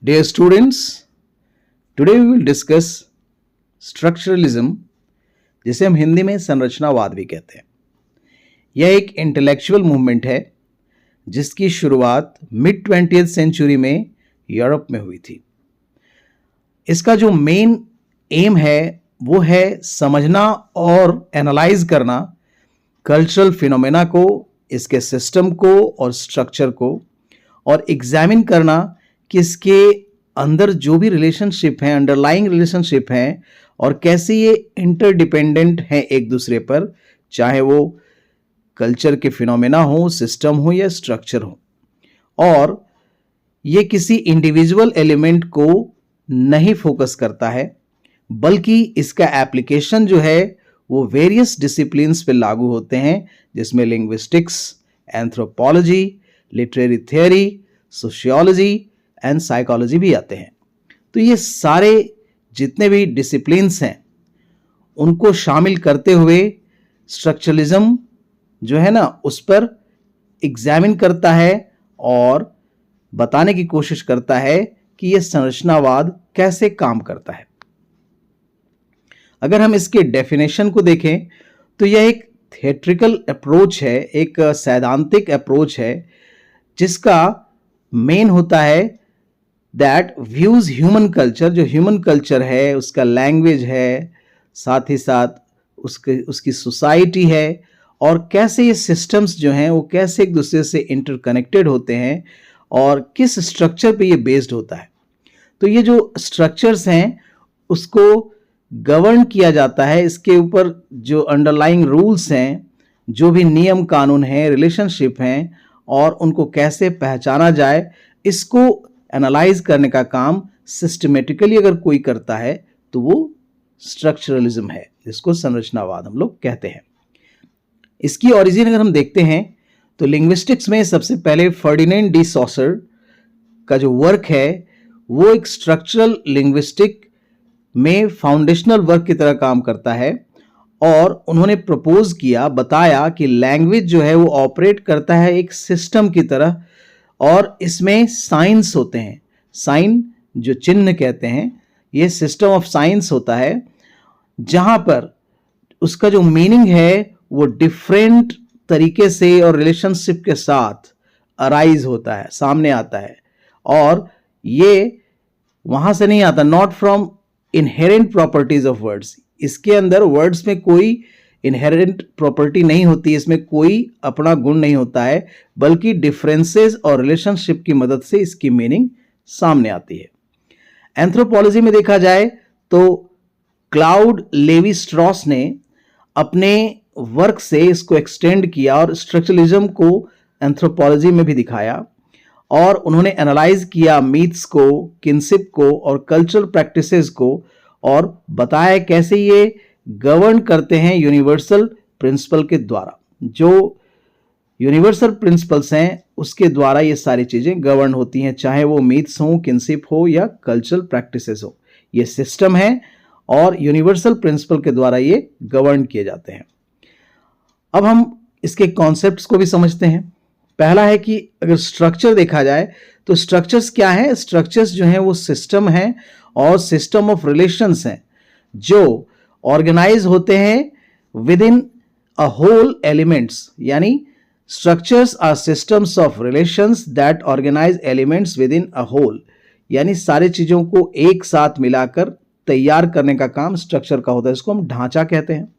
Dear students, today we will discuss structuralism, जिसे हम हिंदी में संरचनावाद भी कहते हैं। यह एक इंटेलेक्चुअल मूवमेंट है जिसकी शुरुआत मिड 20th सेंचुरी में यूरोप में हुई थी। इसका जो मेन एम है वो है समझना और एनालाइज करना कल्चरल फिनोमेना को, इसके सिस्टम को और स्ट्रक्चर को, और एग्जामिन करना कि इसके अंदर जो भी रिलेशनशिप हैं, अंडरलाइंग रिलेशनशिप हैं, और कैसे ये इंटरडिपेंडेंट हैं एक दूसरे पर, चाहे वो कल्चर के फिनोमेना हो, सिस्टम हो या स्ट्रक्चर हो। और ये किसी इंडिविजुअल एलिमेंट को नहीं फोकस करता है, बल्कि इसका एप्लीकेशन जो है वो वेरियस डिसिप्लिन्स पे लागू होते हैं, जिसमें linguistics, anthropology, literary theory, sociology and psychology भी आते हैं। तो ये सारे जितने भी डिसिप्लिन्स हैं उनको शामिल करते हुए स्ट्रक्चरलिज्म जो है ना उस पर एग्जामिन करता है और बताने की कोशिश करता है कि ये संरचनावाद कैसे काम करता है। अगर हम इसके डेफिनेशन को देखें तो यह एक थिएट्रिकल अप्रोच है, एक सैद्धांतिक अप्रोच है, जिसका मेन होता है दैट व्यूज ह्यूमन कल्चर, जो ह्यूमन कल्चर है उसका लैंग्वेज है, साथ ही साथ उसकी सोसाइटी है, और कैसे ये सिस्टम्स जो हैं वो कैसे एक दूसरे से इंटरकनेक्टेड होते हैं और किस स्ट्रक्चर पे ये बेस्ड होता है। तो ये जो स्ट्रक्चर्स हैं उसको गवर्न किया जाता है, इसके ऊपर जो अंडरलाइंग रूल्स हैं, जो भी नियम कानून हैं, रिलेशनशिप हैं, और उनको कैसे पहचाना जाए, इसको एनालाइज करने का काम सिस्टमेटिकली अगर कोई करता है तो वो स्ट्रक्चरलिज्म है, जिसको संरचनावाद हम लोग कहते हैं। इसकी ओरिजिन अगर हम देखते हैं तो लिंग्विस्टिक्स में सबसे पहले फर्डिनेंड डी सॉसर का जो वर्क है वो एक स्ट्रक्चरल लिंग्विस्टिक में फाउंडेशनल वर्क की तरह काम करता है, और उन्होंने प्रपोज किया, बताया कि लैंग्वेज जो है वो ऑपरेट करता है एक सिस्टम की तरह, और इसमें साइंस होते हैं, साइन जो चिन्ह कहते हैं, ये सिस्टम ऑफ साइंस होता है, जहां पर उसका जो मीनिंग है वो डिफरेंट तरीके से और रिलेशनशिप के साथ अराइज होता है, सामने आता है, और ये वहां से नहीं आता, not from inherent properties of words. इसके अंदर वर्ड्स में कोई इनहेरेंट प्रॉपर्टी नहीं होती, इसमें कोई अपना गुण नहीं होता है, बल्कि डिफरेंसेस और रिलेशनशिप की मदद से इसकी मीनिंग सामने आती है। एंथ्रोपोलॉजी में देखा जाए तो क्लाउड लेवी स्ट्रॉस ने अपने वर्क से इसको एक्सटेंड किया और स्ट्रक्चरलिज्म को एंथ्रोपोलॉजी में भी दिखाया, और उन्होंने एनालाइज किया मीथ्स को, किनशिप को और कल्चरल प्रैक्टिसेस को, और बताया कैसे ये गवर्न करते हैं यूनिवर्सल प्रिंसिपल के द्वारा। जो यूनिवर्सल प्रिंसिपल्स हैं उसके द्वारा ये सारी चीजें गवर्न होती हैं, चाहे वो मीथ्स हो, किनशिप हो या कल्चरल प्रैक्टिसेस हो। ये सिस्टम है और यूनिवर्सल प्रिंसिपल के द्वारा ये गवर्न किए जाते हैं। अब हम इसके कॉन्सेप्ट्स को भी समझते हैं। पहला है कि अगर स्ट्रक्चर देखा जाए तो स्ट्रक्चर्स क्या है? स्ट्रक्चर्स जो हैं वो सिस्टम है और सिस्टम ऑफ रिलेशंस हैं जो ऑर्गेनाइज होते हैं within a whole elements, यानी structures are systems of relations that organize elements within a whole, यानी सारी चीजों को एक साथ मिलाकर तैयार करने का काम स्ट्रक्चर का होता है, इसको हम ढांचा कहते हैं।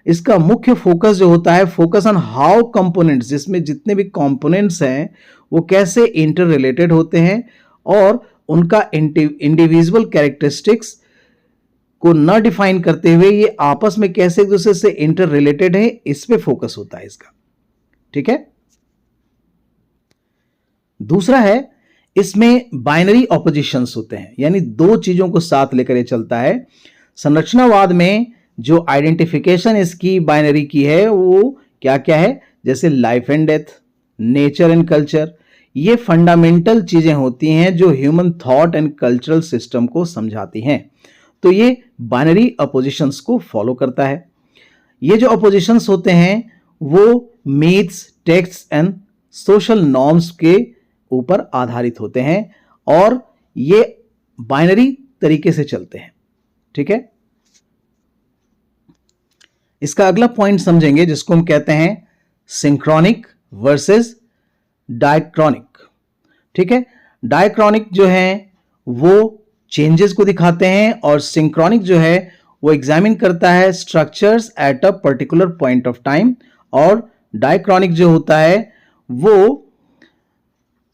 इसका मुख्य फोकस जो होता है, फोकस ऑन हाउ कंपोनेंट्स, जिसमें जितने भी कंपोनेंट्स हैं वो कैसे इंटर रिलेटेड होते हैं और उनका इंडिविजुअल कैरेक्टरिस्टिक्स को न डिफाइन करते हुए ये आपस में कैसे एक दूसरे से इंटर रिलेटेड है, इस पे फोकस होता है इसका। ठीक है। दूसरा है, इसमें बाइनरी ऑपोजिशंस होते हैं, यानी दो चीजों को साथ लेकर ये चलता है। संरचनावाद में जो आइडेंटिफिकेशन इसकी बाइनरी की है वो क्या क्या है, जैसे life and death, nature and culture, ये फंडामेंटल चीजें होती हैं जो human thought and cultural system को समझाती हैं। तो ये बाइनरी अपोजिशंस को फॉलो करता है। ये जो अपोजिशंस होते हैं वो मीथ्स, टेक्स्ट एंड सोशल नॉर्म्स के ऊपर आधारित होते हैं, और ये बाइनरी तरीके से चलते हैं। ठीक है, इसका अगला पॉइंट समझेंगे जिसको हम कहते हैं सिंक्रोनिक वर्सेस डायक्रॉनिक। ठीक है, डायक्रॉनिक जो है वो चेंजेस को दिखाते हैं और सिंक्रोनिक जो है वो एग्जामिन करता है structures at a particular point of time, और डायक्रॉनिक जो होता है वो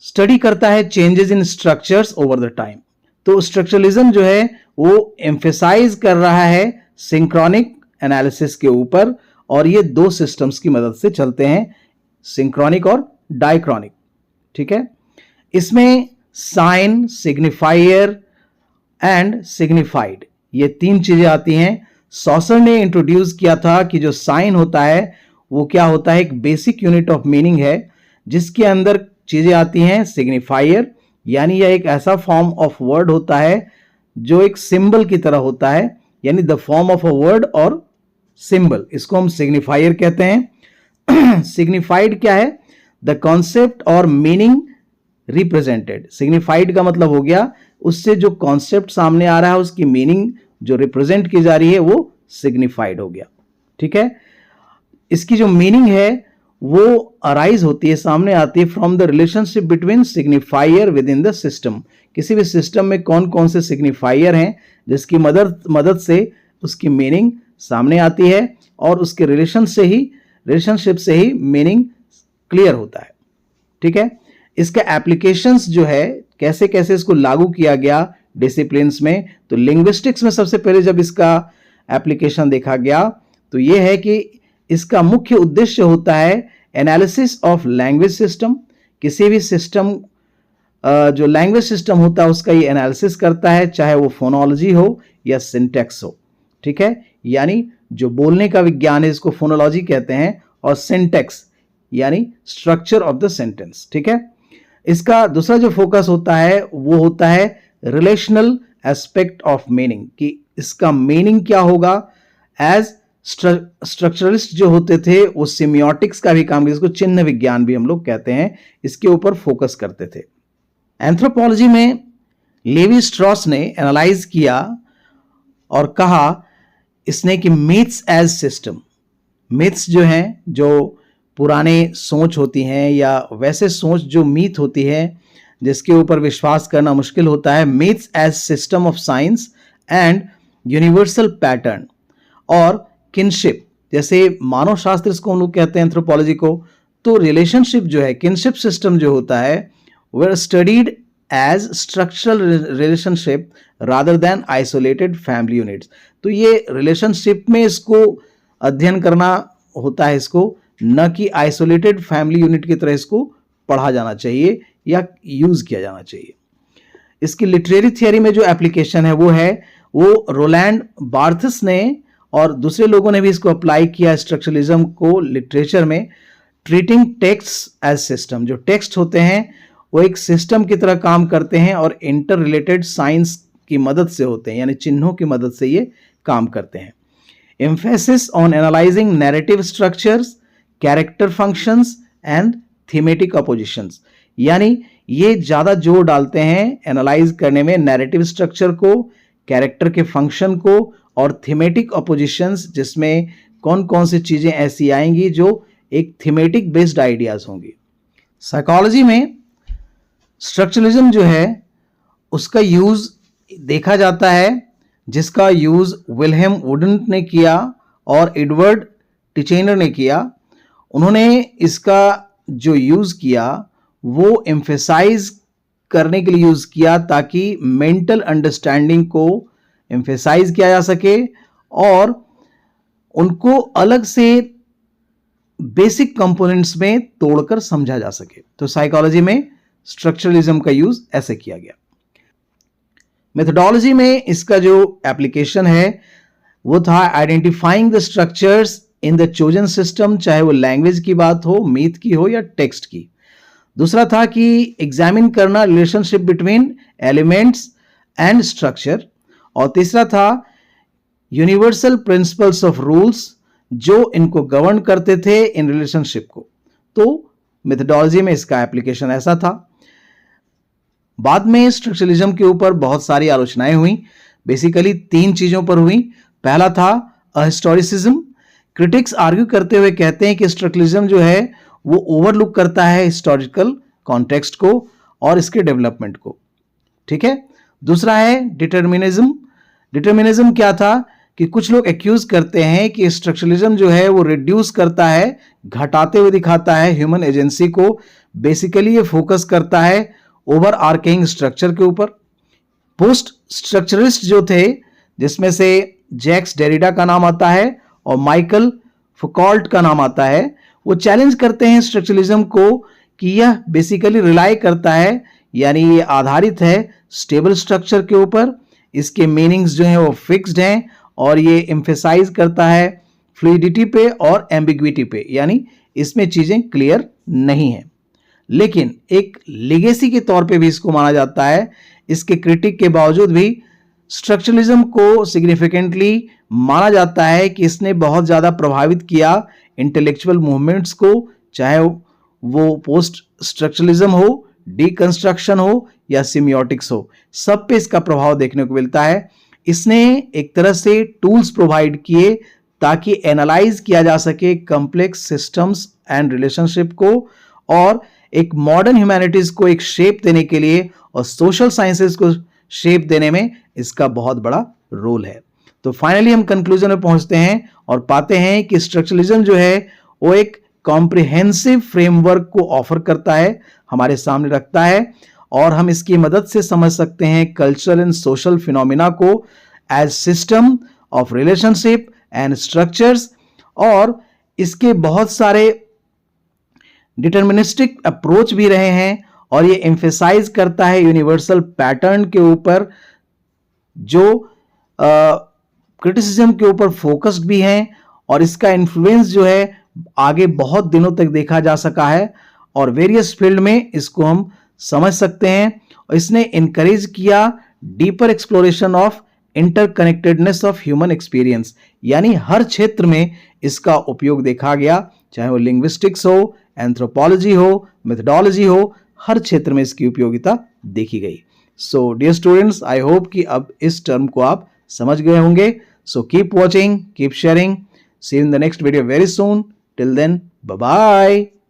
स्टडी करता है changes in structures over the time. तो स्ट्रक्चरलिज्म जो है वो एम्फेसाइज कर रहा है सिंक्रोनिक एनालिसिस के ऊपर, और ये दो सिस्टम्स की मदद से चलते हैं, सिंक्रोनिक और डायक्रॉनिक। ठीक है, इसमें साइन, सिग्निफायर एंड सिग्निफाइड, ये तीन चीजें आती हैं। सॉसर ने इंट्रोड्यूस किया था कि जो साइन होता है वो क्या होता है, एक बेसिक यूनिट ऑफ मीनिंग है जिसके अंदर चीजें आती हैं सिग्निफायर, यानी यह एक ऐसा फॉर्म ऑफ वर्ड होता है जो एक सिंबल की तरह होता है, यानी the form of a word और सिंबल, इसको हम सिग्निफायर कहते हैं। सिग्निफाइड क्या है, द कॉन्सेप्ट और मीनिंग रिप्रेजेंटेड। सिग्निफाइड का मतलब हो गया उससे जो कॉन्सेप्ट सामने आ रहा है उसकी मीनिंग जो रिप्रेजेंट की जा रही है वो सिग्निफाइड हो गया। ठीक है, इसकी जो मीनिंग है वो अराइज होती है, सामने आती है from the relationship between signifier with in the system. किसी भी सिस्टम में कौन कौन से सिग्निफायर हैं जिसकी मदद से उसकी मीनिंग सामने आती है, और उसके रिलेशनशिप से ही मीनिंग क्लियर होता है। ठीक है, इसका एप्लीकेशंस जो है कैसे कैसे इसको लागू किया गया डिसिप्लिन्स में, तो लिंग्विस्टिक्स में सबसे पहले जब इसका एप्लीकेशन देखा गया तो यह है कि इसका मुख्य उद्देश्य होता है एनालिसिस ऑफ लैंग्वेज सिस्टम। किसी भी सिस्टम जो लैंग्वेज सिस्टम होता है उसका ये एनालिसिस करता है, चाहे वो फोनोलॉजी हो या सिंटैक्स हो। ठीक है, यानी जो बोलने का विज्ञान है इसको फोनोलॉजी कहते हैं, और सिंटैक्स यानी स्ट्रक्चर ऑफ द सेंटेंस। ठीक है, इसका दूसरा जो फोकस होता है वो होता है रिलेशनल एस्पेक्ट ऑफ मीनिंग, कि इसका मीनिंग क्या होगा। एज स्ट्रक्चरलिस्ट जो होते थे वो सिमियोटिक्स का भी काम, जिसको चिन्ह विज्ञान भी हम लोग कहते हैं, इसके ऊपर फोकस करते थे। एंथ्रोपोलॉजी में लेवी स्ट्रॉस ने एनालाइज किया और कहा इसने कि मिथ्स एज सिस्टम, मिथ्स जो हैं जो पुराने सोच होती हैं या वैसे सोच जो मीथ होती है जिसके ऊपर विश्वास करना मुश्किल होता है, myths as system of science and universal pattern और किनशिप, जैसे मानव शास्त्र इसको हम लोग कहते हैं एंथ्रोपोलॉजी को, तो रिलेशनशिप जो है, किनशिप सिस्टम जो होता है, वे studied as structural relationship rather than isolated family units. तो ये रिलेशनशिप में इसको अध्ययन करना होता है, इसको न कि आइसोलेटेड फैमिली यूनिट की तरह इसको पढ़ा जाना चाहिए या यूज किया जाना चाहिए। इसकी लिटरेरी थियरी में जो एप्लीकेशन है वो रोलैंड बार्थस ने और दूसरे लोगों ने भी इसको अप्लाई किया स्ट्रक्चरलिज्म को लिटरेचर में। ट्रीटिंग टेक्स्ट एज सिस्टम, जो टेक्स्ट होते हैं वो एक सिस्टम की तरह काम करते हैं और इंटर रिलेटेड साइंस की मदद से होते हैं, यानी चिन्हों की मदद से ये काम करते हैं। Emphasis on analysing narrative structures, character functions and thematic oppositions, यानी ये ज्यादा जोर डालते हैं एनालाइज करने में नैरेटिव स्ट्रक्चर को, कैरेक्टर के फंक्शन को और थीमेटिक अपोजिशंस, जिसमें कौन कौन सी चीजें ऐसी आएंगी जो एक थीमेटिक बेस्ड आइडियाज होंगी। साइकोलॉजी में स्ट्रक्चरलिज्म जो है उसका यूज देखा जाता है, जिसका यूज विल्हेम वुडेंट ने किया और एडवर्ड टिचेनर ने किया। उन्होंने इसका जो यूज किया वो एम्फेसाइज करने के लिए यूज किया ताकि मेंटल अंडरस्टैंडिंग को एम्फेसाइज किया जा सके और उनको अलग से बेसिक कंपोनेंट्स में तोड़कर समझा जा सके। तो साइकोलॉजी में स्ट्रक्चरलिज्म का यूज ऐसे किया गया। मेथोडोलॉजी में इसका जो एप्लीकेशन है वो था identifying the structures in the chosen system, चाहे वो लैंग्वेज की बात हो, मीथ की हो या टेक्स्ट की। दूसरा था कि एग्जामिन करना relationship between elements and structure, और तीसरा था यूनिवर्सल प्रिंसिपल्स ऑफ रूल्स जो इनको गवर्न करते थे इन रिलेशनशिप को। तो मेथोडोलॉजी में इसका एप्लीकेशन ऐसा था। बाद में स्ट्रक्चरलिज्म के ऊपर बहुत सारी आलोचनाएं हुई, बेसिकली 3 चीजों पर हुई। पहला था हिस्टोरिसिज्म। क्रिटिक्स आर्ग्यू करते हुए कहते हैं कि स्ट्रक्चरलिज्म जो है वो ओवरलुक करता है हिस्टोरिकल कॉन्टेक्स्ट को और इसके डेवलपमेंट को। ठीक है। दूसरा है डिटर्मिनिज्म। डिटर्मिनिज्म क्या था कि कुछ लोग एक्यूज करते हैं कि स्ट्रक्चरलिज्म जो है वो रिड्यूस करता है, घटाते हुए दिखाता है ह्यूमन एजेंसी को। बेसिकली ये फोकस करता है ओवर आर्किंग स्ट्रक्चर के ऊपर। पोस्ट स्ट्रक्चरिस्ट जो थे, जिसमें से जैक्स डेरिडा का नाम आता है और माइकल फुकॉल्ट का नाम आता है, वो चैलेंज करते हैं स्ट्रक्चरलिज्म को कि यह बेसिकली रिलाई करता है, यानी ये आधारित है स्टेबल स्ट्रक्चर के ऊपर, इसके मीनिंग्स जो हैं वो फिक्स्ड हैं और ये एम्फेसाइज करता है फ्लूइडिटी पे और एम्बिग्विटी पे, यानी इसमें चीजें क्लियर नहीं है। लेकिन एक लेगेसी के तौर पे भी इसको माना जाता है। इसके क्रिटिक के बावजूद भी स्ट्रक्चरलिज्म को सिग्निफिकेंटली माना जाता है कि इसने बहुत ज्यादा प्रभावित किया इंटेलेक्चुअल मूवमेंट्स को, चाहे वो पोस्ट स्ट्रक्चरलिज्म हो, डीकंस्ट्रक्शन हो या सिमियोटिक्स हो, सब पे इसका प्रभाव देखने को मिलता है। इसने एक तरह से टूल्स प्रोवाइड किए ताकि एनालाइज किया जा सके कॉम्प्लेक्स सिस्टम्स एंड रिलेशनशिप को, और एक मॉडर्न ह्यूमैनिटीज को एक शेप देने के लिए और सोशल साइंसेस को शेप देने में इसका बहुत बड़ा रोल है। तो फाइनली हम कंक्लूजन में पहुंचते हैं और पाते हैं कि स्ट्रक्चरलिज्म जो है वो एक कॉम्प्रिहेंसिव फ्रेमवर्क को ऑफर करता है, हमारे सामने रखता है, और हम इसकी मदद से समझ सकते हैं कल्चरल एंड सोशल फिनोमिना को as system of relationship and structures. और इसके बहुत सारे डिटर्मिनिस्टिक अप्रोच भी रहे हैं और ये एम्फेसाइज करता है यूनिवर्सल पैटर्न के ऊपर, जो क्रिटिसिज्म के ऊपर फोकस्ड भी हैं, और इसका इन्फ्लुएंस जो है आगे बहुत दिनों तक देखा जा सका है और वेरियस फील्ड में इसको हम समझ सकते हैं। और इसने इनकरेज किया deeper exploration of interconnectedness of human experience, यानी हर क्षेत्र में इसका उपयोग देखा गया, चाहे वो लिंग्विस्टिक्स हो, एंथ्रोपोलॉजी हो, मेथोडोलॉजी हो, हर क्षेत्र में इसकी उपयोगिता देखी गई। So dear students, I hope कि अब इस टर्म को आप समझ गए होंगे। So keep watching, keep sharing, see you in the next video very soon. Till then, bye bye.